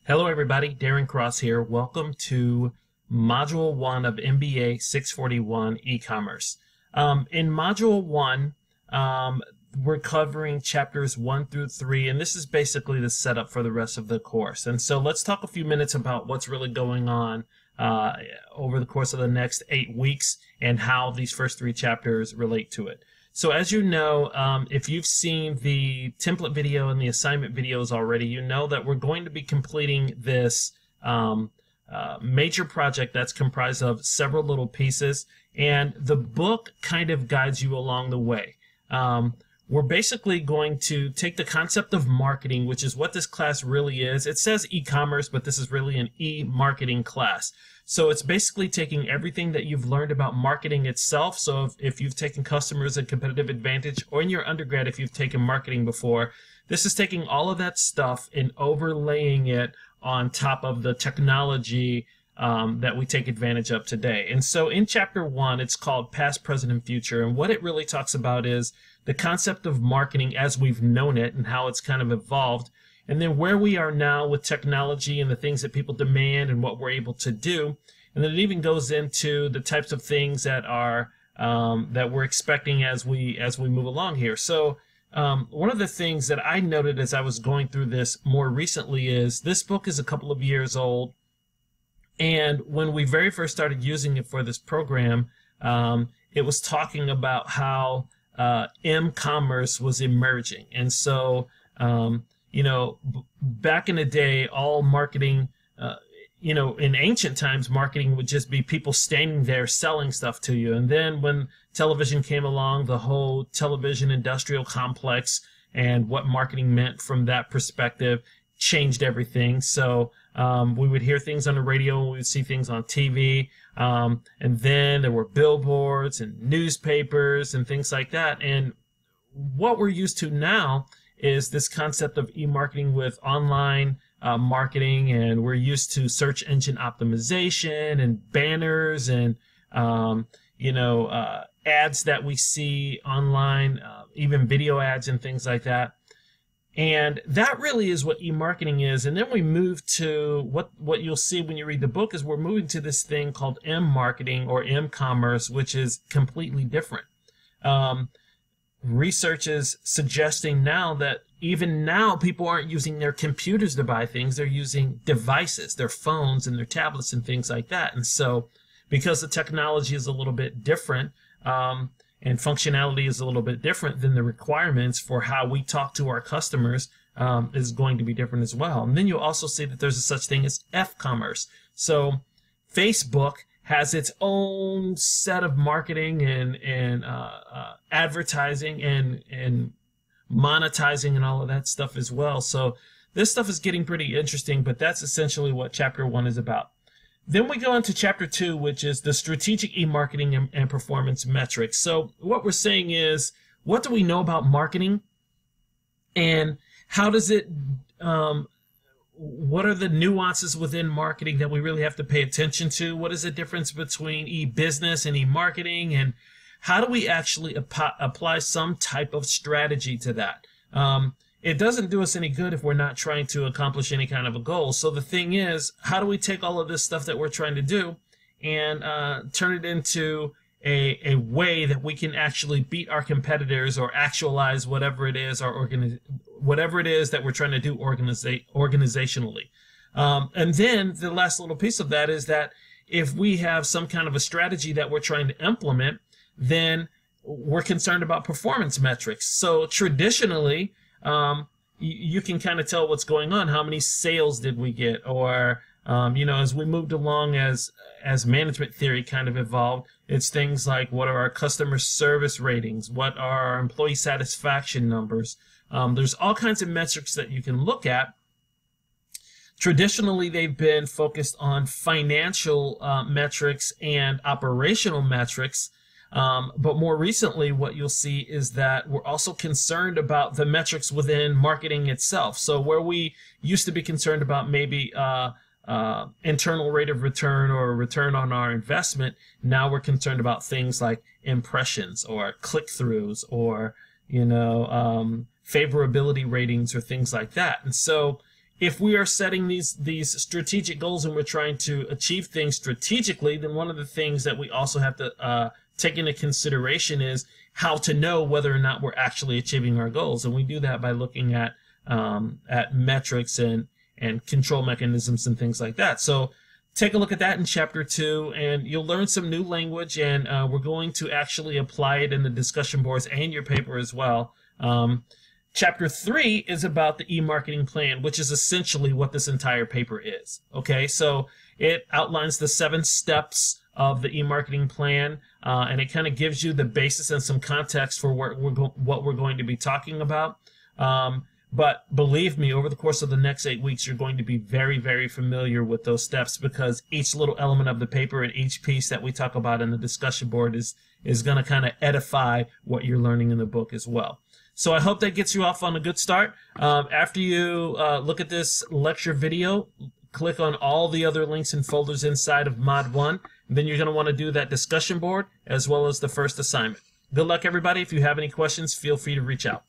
Hello everybody, Darren Cross here. Welcome to Module 1 of MBA 641 E-Commerce. In Module 1, we're covering chapters 1 through 3, and this is basically the setup for the rest of the course. And so let's talk a few minutes about what's really going on over the course of the next 8 weeks and how these first 3 chapters relate to it. So as you know, if you've seen the template video and the assignment videos already, you know that we're going to be completing this major project that's comprised of several little pieces, and the book kind of guides you along the way. We're basically going to take the concept of marketing, which is what this class really is. It says e-commerce, but this is really an e-marketing class. So it's basically taking everything that you've learned about marketing itself. So if you've taken customers and competitive advantage, or in your undergrad if you've taken marketing before, this is taking all of that stuff and overlaying it on top of the technology that we take advantage of today. And so in chapter 1, it's called Past, Present, and Future. And what it really talks about is the concept of marketing as we've known it and how it's kind of evolved. And then where we are now with technology and the things that people demand and what we're able to do. And then it even goes into the types of things that are that we're expecting as we move along here. So one of the things that I noted as I was going through this more recently is this book is a couple of years old. And when we very first started using it for this program, it was talking about how m-commerce was emerging. And so you know, back in the day, all marketing, you know, in ancient times, marketing would just be people standing there selling stuff to you. And then when television came along, the whole television industrial complex and what marketing meant from that perspective changed everything. So we would hear things on the radio, and we would see things on TV. And then there were billboards and newspapers and things like that. And what we're used to now is this concept of e-marketing with online marketing, and we're used to search engine optimization and banners and you know, ads that we see online, even video ads and things like that. And that really is what e-marketing is. And then we move to what you'll see when you read the book is we're moving to this thing called m-marketing or m-commerce, which is completely different. Research is suggesting now that even now people aren't using their computers to buy things. They're using devices, their phones and their tablets and things like that. And so because the technology is a little bit different and functionality is a little bit different, than the requirements for how we talk to our customers is going to be different as well. And then you'll also see that there's a such thing as f-commerce. So Facebook has its own set of marketing and advertising and monetizing and all of that stuff as well. So this stuff is getting pretty interesting, but that's essentially what chapter 1 is about. Then we go into chapter 2, which is the strategic e-marketing and performance metrics. So what we're saying is, what do we know about marketing, and how does it what are the nuances within marketing that we really have to pay attention to? What is the difference between e-business and e-marketing? And how do we actually apply some type of strategy to that? It doesn't do us any good if we're not trying to accomplish any kind of a goal. So the thing is, how do we take all of this stuff that we're trying to do and turn it into a way that we can actually beat our competitors or actualize whatever it is, whatever it is that we're trying to do organizationally. And then the last little piece of that is that if we have some kind of a strategy that we're trying to implement, then we're concerned about performance metrics. So traditionally, you can kind of tell what's going on. How many sales did we get? Or you know, as we moved along, as management theory kind of evolved, it's things like, what are our customer service ratings? What are our employee satisfaction numbers? There's all kinds of metrics that you can look at. Traditionally, they've been focused on financial metrics and operational metrics. But more recently, what you'll see is that we're also concerned about the metrics within marketing itself. So where we used to be concerned about maybe internal rate of return or return on our investment, now we're concerned about things like impressions or click-throughs or, you know, favorability ratings or things like that. And so if we are setting these strategic goals and we're trying to achieve things strategically, then one of the things that we also have to take into consideration is how to know whether or not we're actually achieving our goals. And we do that by looking at metrics and control mechanisms and things like that. So take a look at that in chapter 2, and you'll learn some new language, and we're going to actually apply it in the discussion boards and your paper as well. Chapter 3 is about the e-marketing plan, which is essentially what this entire paper is. Okay, so it outlines the 7 steps of the e-marketing plan, and it kind of gives you the basis and some context for what we're going to be talking about. But believe me, over the course of the next 8 weeks, you're going to be very, very familiar with those steps, because each little element of the paper and each piece that we talk about in the discussion board is going to kind of edify what you're learning in the book as well. So I hope that gets you off on a good start. After you look at this lecture video, click on all the other links and folders inside of Mod 1. And then you're going to want to do that discussion board as well as the first assignment. Good luck, everybody. If you have any questions, feel free to reach out.